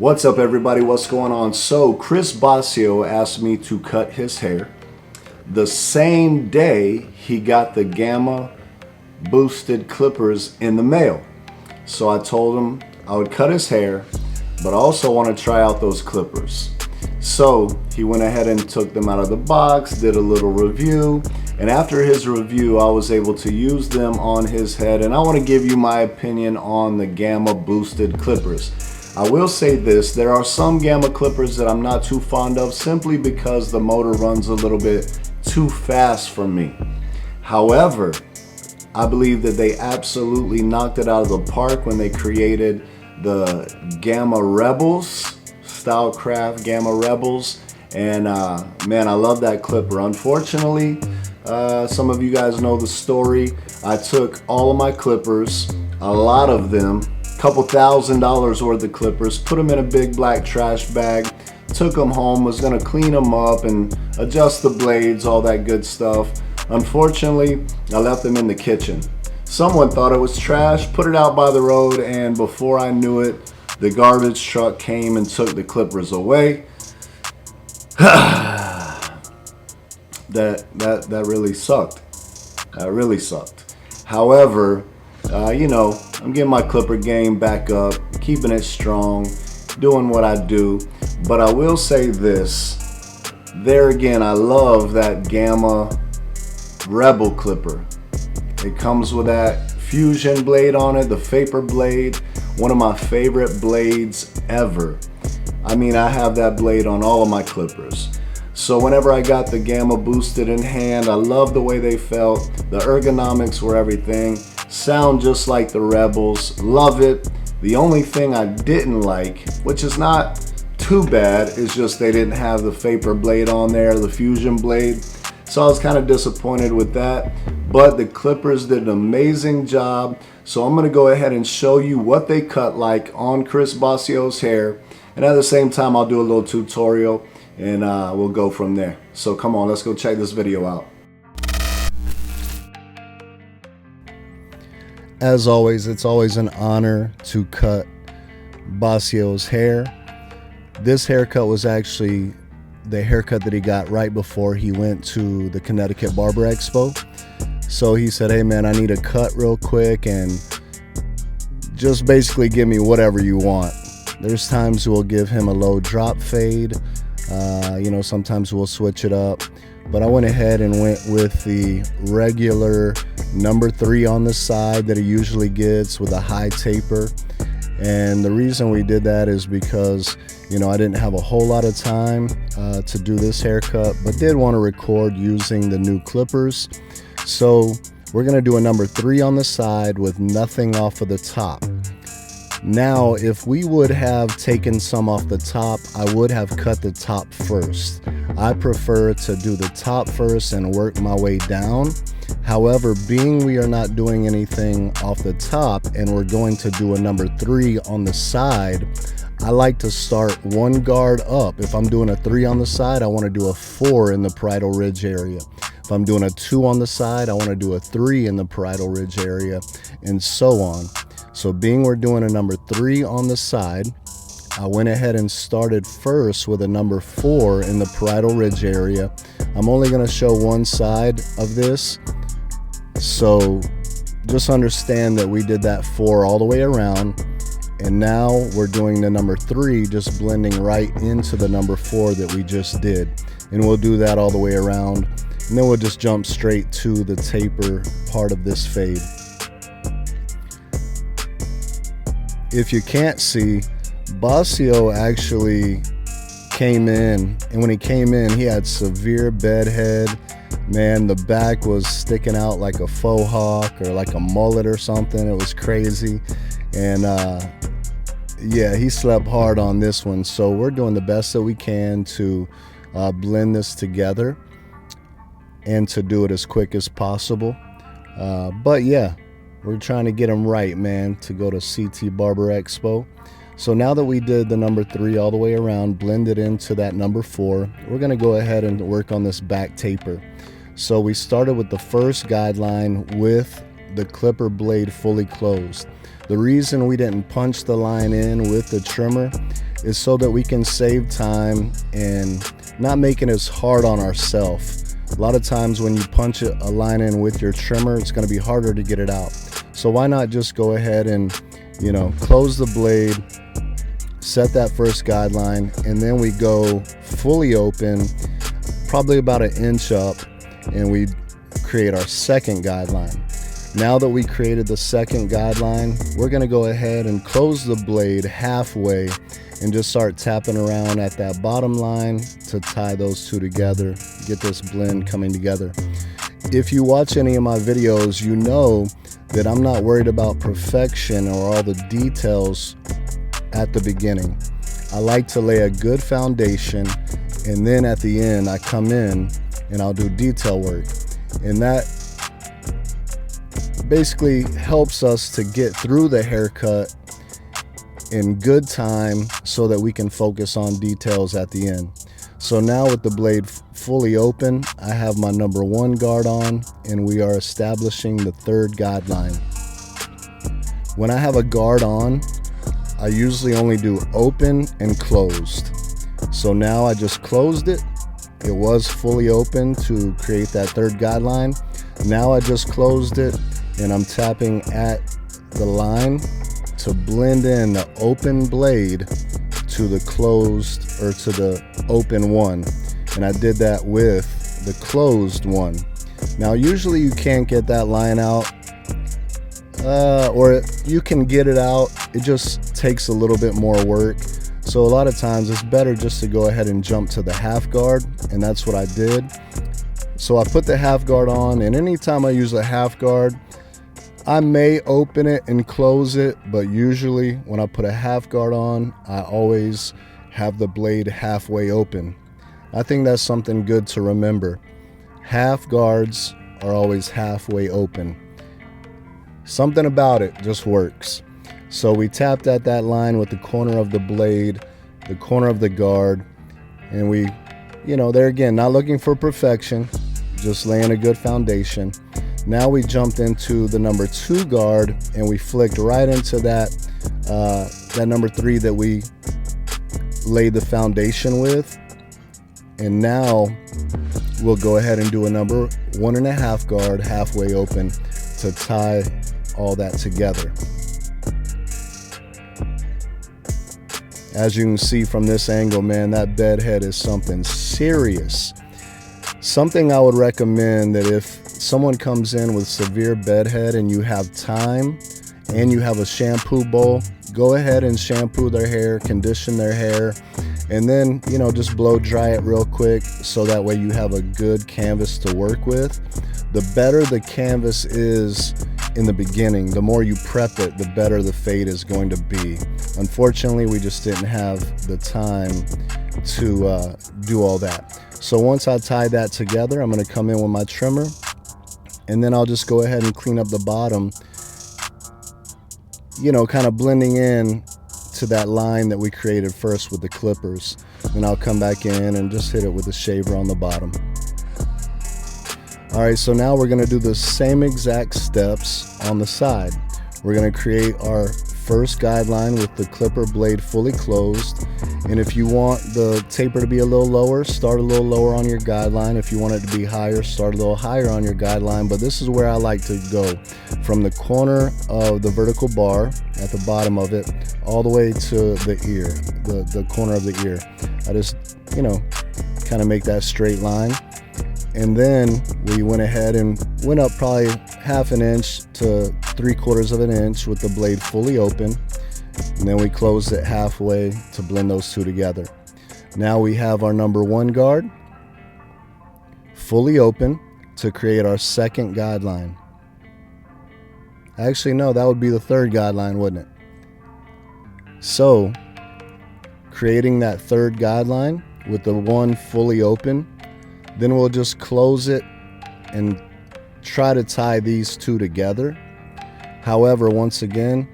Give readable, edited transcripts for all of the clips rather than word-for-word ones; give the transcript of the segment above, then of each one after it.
What's up, everybody? What's going on? So Chris Bossio asked me to cut his hair the same day he got the gamma boosted clippers in the mail. So I told him I would cut his hair, but I also want to try out those clippers. So he went ahead and took them out of the box, did a little review, and after his review I was able to use them on his head, and I want to give you my opinion on the gamma boosted clippers. I will say this, there are some gamma clippers that I'm not too fond of simply because the motor runs a little bit too fast for me. However, I believe that they absolutely knocked it out of the park when they created the Gamma Rebels, S.Craft Gamma Rebels, and man, I love that clipper. Unfortunately, some of you guys know the story. I took all of my clippers, a lot of them, couple $1,000s worth of clippers, put them in a big black trash bag, took them home, was gonna clean them up and adjust the blades, all that good stuff. Unfortunately, I left them in the kitchen. Someone thought it was trash, put it out by the road, and before I knew it, the garbage truck came and took the clippers away. That really sucked. That really sucked. However, you know, I'm getting my clipper game back up, keeping it strong, doing what I do. But I will say this, there again, I love that Gamma Rebel clipper. It comes with that fusion blade on it, the vapor blade, one of my favorite blades ever. I mean, I have that blade on all of my clippers. So whenever I got the Gamma boosted in hand, I love the way they felt. The ergonomics were everything. Sound just like the Rebels, love it. The only thing I didn't like, which is not too bad, is just they didn't have the vapor blade on there, the fusion blade. So I was kind of disappointed with that, but the clippers did an amazing job. So I'm gonna go ahead and show you what they cut like on Chris Bossio's hair. And at the same time, I'll do a little tutorial and we'll go from there. So come on, let's go check this video out. As always, it's always an honor to cut Bossio's hair. This haircut was actually the haircut that he got right before he went to the Connecticut Barber Expo. So he said, hey man, I need a cut real quick and just basically give me whatever you want. There's times we'll give him a low drop fade. You know, sometimes we'll switch it up. But I went ahead and went with the regular number 3 on the side that he usually gets with a high taper. And the reason we did that is because, you know, I didn't have a whole lot of time to do this haircut, but did want to record using the new clippers. So we're going to do a number 3 on the side with nothing off of the top. Now, if we would have taken some off the top, I would have cut the top first. I prefer to do the top first and work my way down. However, being we are not doing anything off the top and we're going to do a number 3 on the side, I like to start one guard up. If I'm doing a 3 on the side, I want to do a 4 in the parietal ridge area. If I'm doing a 2 on the side, I want to do a 3 in the parietal ridge area, and so on. So being we're doing a number 3 on the side, I went ahead and started first with a number 4 in the parietal ridge area. I'm only going to show one side of this, so just understand that we did that 4 all the way around, and now we're doing the number 3, just blending right into the number 4 that we just did. And we'll do that all the way around, and then we'll just jump straight to the taper part of this fade. If you can't see, Bossio actually came in, and when he came in, he had severe bedhead. Man, the back was sticking out like a faux hawk or like a mullet or something. It was crazy. And yeah, he slept hard on this one. So we're doing the best that we can to blend this together and to do it as quick as possible. But yeah, we're trying to get him right, man, to go to CT Barber Expo. So now that we did the number 3 all the way around, blended into that number 4, we're going to go ahead and work on this back taper. So we started with the first guideline with the clipper blade fully closed. The reason we didn't punch the line in with the trimmer is so that we can save time and not making it as hard on ourselves. A lot of times when you punch a line in with your trimmer, it's going to be harder to get it out. So why not just go ahead and, close the blade, set that first guideline, and then we go fully open, probably about 1 inch up, and we create our second guideline. Now that we created the second guideline, we're going to go ahead and close the blade halfway and just start tapping around at that bottom line to tie those two together, get this blend coming together. If you watch any of my videos, you know that I'm not worried about perfection or all the details at the beginning. I like to lay a good foundation, and then at the end I come in and I'll do detail work, and that basically helps us to get through the haircut in good time so that we can focus on details at the end. So now with the blade fully open, I have my number 1 guard on, and we are establishing the third guideline. When I have a guard on, I usually only do open and closed. So now I just closed it. It was fully open to create that third guideline. Now I just closed it, and I'm tapping at the line to blend in the open blade to the closed, or to the open one. And I did that with the closed one. Now usually you can't get that line out, or you can get it out, it just takes a little bit more work. So a lot of times it's better just to go ahead and jump to the half guard, and that's what I did. So I put the half guard on, and anytime I use a half guard, I may open it and close it, but usually when I put a half guard on, I always have the blade halfway open. I think that's something good to remember. Half guards are always halfway open. Something about it just works. So we tapped at that line with the corner of the blade, the corner of the guard, and we, there again, not looking for perfection, just laying a good foundation. Now we jumped into the number 2 guard, and we flicked right into that number 3 that we laid the foundation with. And now we'll go ahead and do a number 1.5 guard halfway open to tie all that together. As you can see from this angle, man, that bed head is something serious. Something I would recommend, that if someone comes in with severe bedhead and you have time and you have a shampoo bowl, go ahead and shampoo their hair, condition their hair, and then just blow dry it real quick, so that way you have a good canvas to work with. The better the canvas is in the beginning, the more you prep it, the better the fade is going to be. Unfortunately, we just didn't have the time to do all that. So once I tie that together, I'm going to come in with my trimmer, and then I'll just go ahead and clean up the bottom, kind of blending in to that line that we created first with the clippers. Then I'll come back in and just hit it with a shaver on the bottom. All right, so now we're going to do the same exact steps on the side. We're going to create our first guideline with the clipper blade fully closed. And if you want the taper to be a little lower, start a little lower on your guideline. If you want it to be higher, start a little higher on your guideline. But this is where I like to go, from the corner of the vertical bar at the bottom of it all the way to the ear, the corner of the ear. I just, kind of make that straight line. And then we went ahead and went up probably 1/2 inch to 3/4 of an inch with the blade fully open. And then we closed it halfway to blend those two together. Now we have our number 1 guard fully open to create our second guideline. Actually, no, that would be the third guideline, wouldn't it? So, creating that third guideline with the one fully open, then we'll just close it and try to tie these two together. However, once again,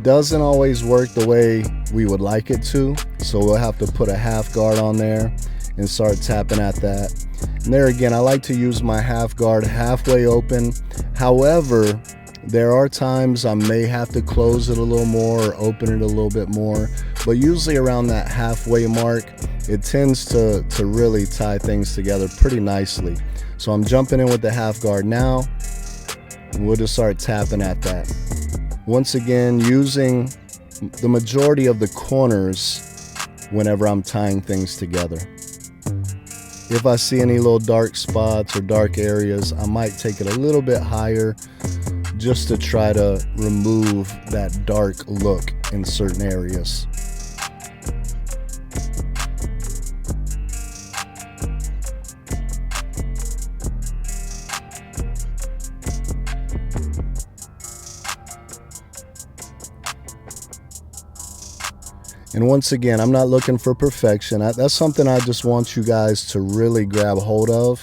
doesn't always work the way we would like it to, so we'll have to put a half guard on there and start tapping at that. And there again, I like to use my half guard halfway open. However, there are times I may have to close it a little more or open it a little bit more. but usually around that halfway mark, it tends to really tie things together pretty nicely. So I'm jumping in with the half guard now. We'll just start tapping at that. Once again, using the majority of the corners whenever I'm tying things together. If I see any little dark spots or dark areas, I might take it a little bit higher just to try to remove that dark look in certain areas. And once again, I'm not looking for perfection. That's something I just want you guys to really grab hold of.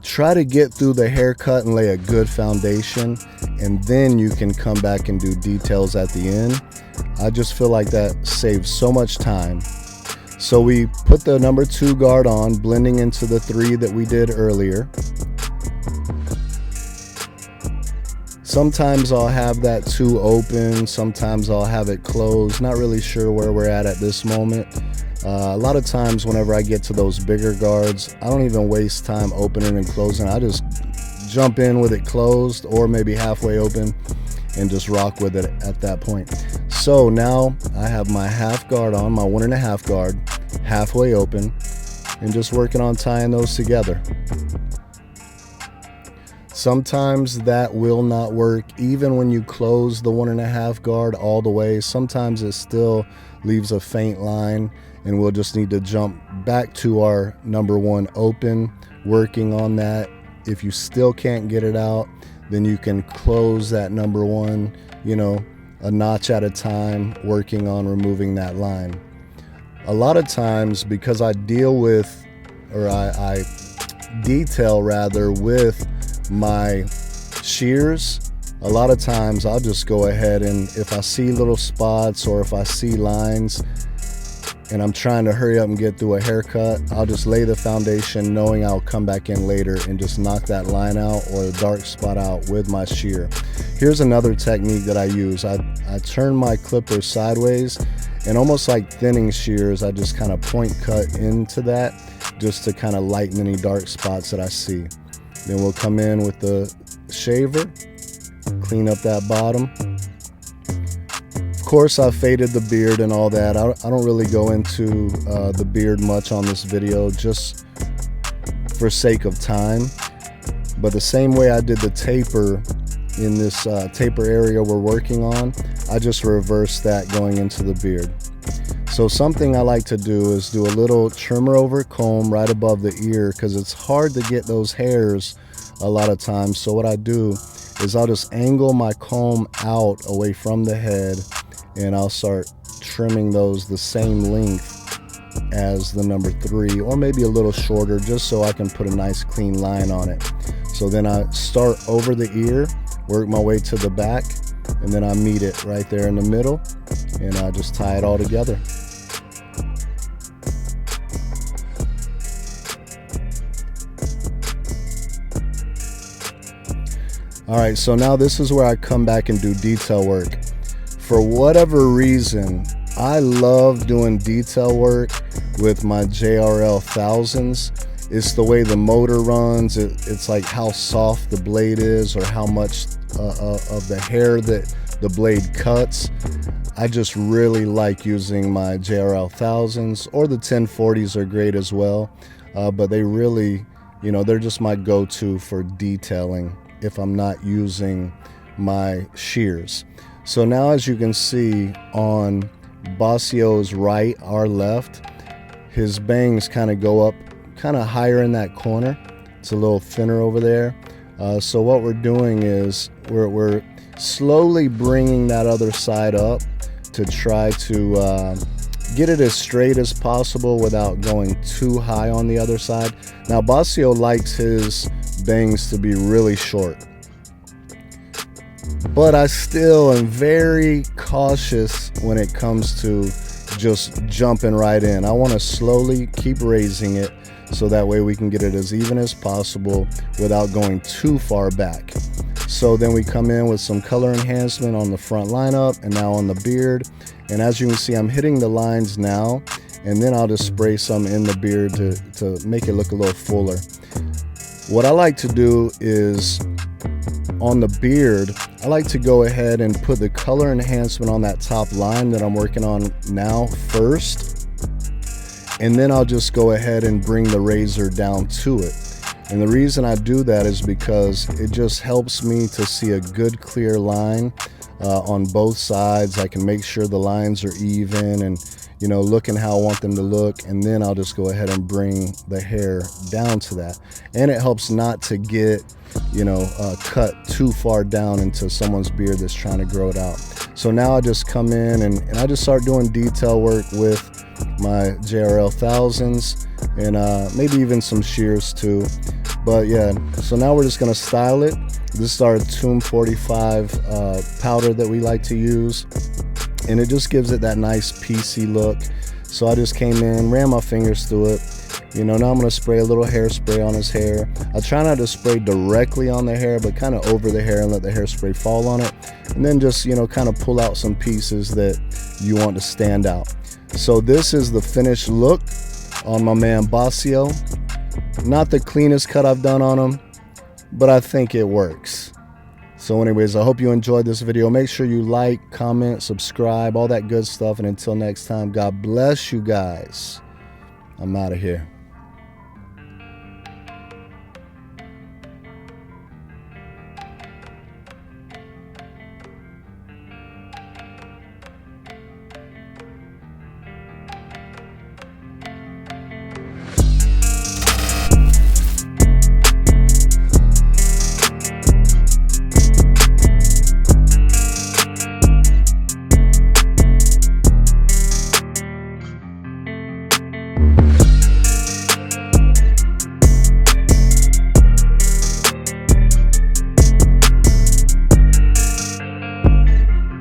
Try to get through the haircut and lay a good foundation, and then you can come back and do details at the end. I just feel like that saves so much time. So we put the number 2 guard on, blending into the 3 that we did earlier. Sometimes I'll have that 2 open, sometimes I'll have it closed. Not really sure where we're at this moment. A lot of times whenever I get to those bigger guards, I don't even waste time opening and closing. I just jump in with it closed or maybe halfway open and just rock with it at that point. So now I have my half guard on, my 1.5 guard, halfway open, and just working on tying those together. Sometimes that will not work even when you close the 1.5 guard all the way. Sometimes it still leaves a faint line, and we'll just need to jump back to our number 1 open, working on that. If you still can't get it out, then you can close that number 1, you know, a notch at a time, working on removing that line. A lot of times, because I deal with, or I detail rather with my shears, a lot of times I'll just go ahead and if I see little spots or if I see lines and I'm trying to hurry up and get through a haircut, I'll just lay the foundation knowing I'll come back in later and just knock that line out or a dark spot out with my shear. Here's another technique that I use. I turn my clipper sideways, and almost like thinning shears, I just kind of point cut into that just to kind of lighten any dark spots that I see. Then we'll come in with the shaver, clean up that bottom. Of course, I faded the beard and all that. I don't really go into the beard much on this video, just for sake of time. But the same way I did the taper in this taper area we're working on, I just reversed that going into the beard. So something I like to do is do a little trimmer over comb right above the ear, because it's hard to get those hairs a lot of times. So what I do is I'll just angle my comb out away from the head, and I'll start trimming those the same length as the number 3, or maybe a little shorter, just so I can put a nice clean line on it. So then I start over the ear, work my way to the back, and then I meet it right there in the middle, and I just tie it all together. All right, so now this is where I come back and do detail work. For whatever reason, I love doing detail work with my JRL 1000s. It's the way the motor runs. It's like how soft the blade is, or how much of the hair that the blade cuts. I just really like using my JRL 1000s, or the 1040s are great as well. But they really, you know, they're just my go-to for detailing if I'm not using my shears. So now, as you can see on Bossio's right, our left, his bangs kind of go up kind of higher in that corner. It's a little thinner over there. So what we're doing is we're slowly bringing that other side up to try to get it as straight as possible without going too high on the other side. Now Bossio likes his bangs to be really short, but I still am very cautious when it comes to just jumping right in. I want to slowly keep raising it, so that way we can get it as even as possible without going too far back. So then we come in with some color enhancement on the front lineup and now on the beard. And as you can see, I'm hitting the lines now, and then I'll just spray some in the beard to make it look a little fuller. What I like to do is on the beard, I like to go ahead and put the color enhancement on that top line that I'm working on now first, and then I'll just go ahead and bring the razor down to it. And the reason I do that is because it just helps me to see a good clear line on both sides. I can make sure the lines are even and, you know, looking how I want them to look, and then I'll just go ahead and bring the hair down to that. And it helps not to get, you know, cut too far down into someone's beard that's trying to grow it out. So now I just come in and I just start doing detail work with my JRL 1000s and maybe even some shears too. But yeah, so now we're just gonna style it. This is our Tomb 45 powder that we like to use, and it just gives it that nice piecey look. So I just came in, ran my fingers through it. You know, now I'm gonna spray a little hairspray on his hair. I try not to spray directly on the hair, but kind of over the hair and let the hairspray fall on it. And then just, you know, kind of pull out some pieces that you want to stand out. So this is the finished look on my man BOSSIO. Not the cleanest cut I've done on him, but I think it works. So anyways, I hope you enjoyed this video. Make sure you like, comment, subscribe, all that good stuff. And until next time, God bless you guys. I'm out of here.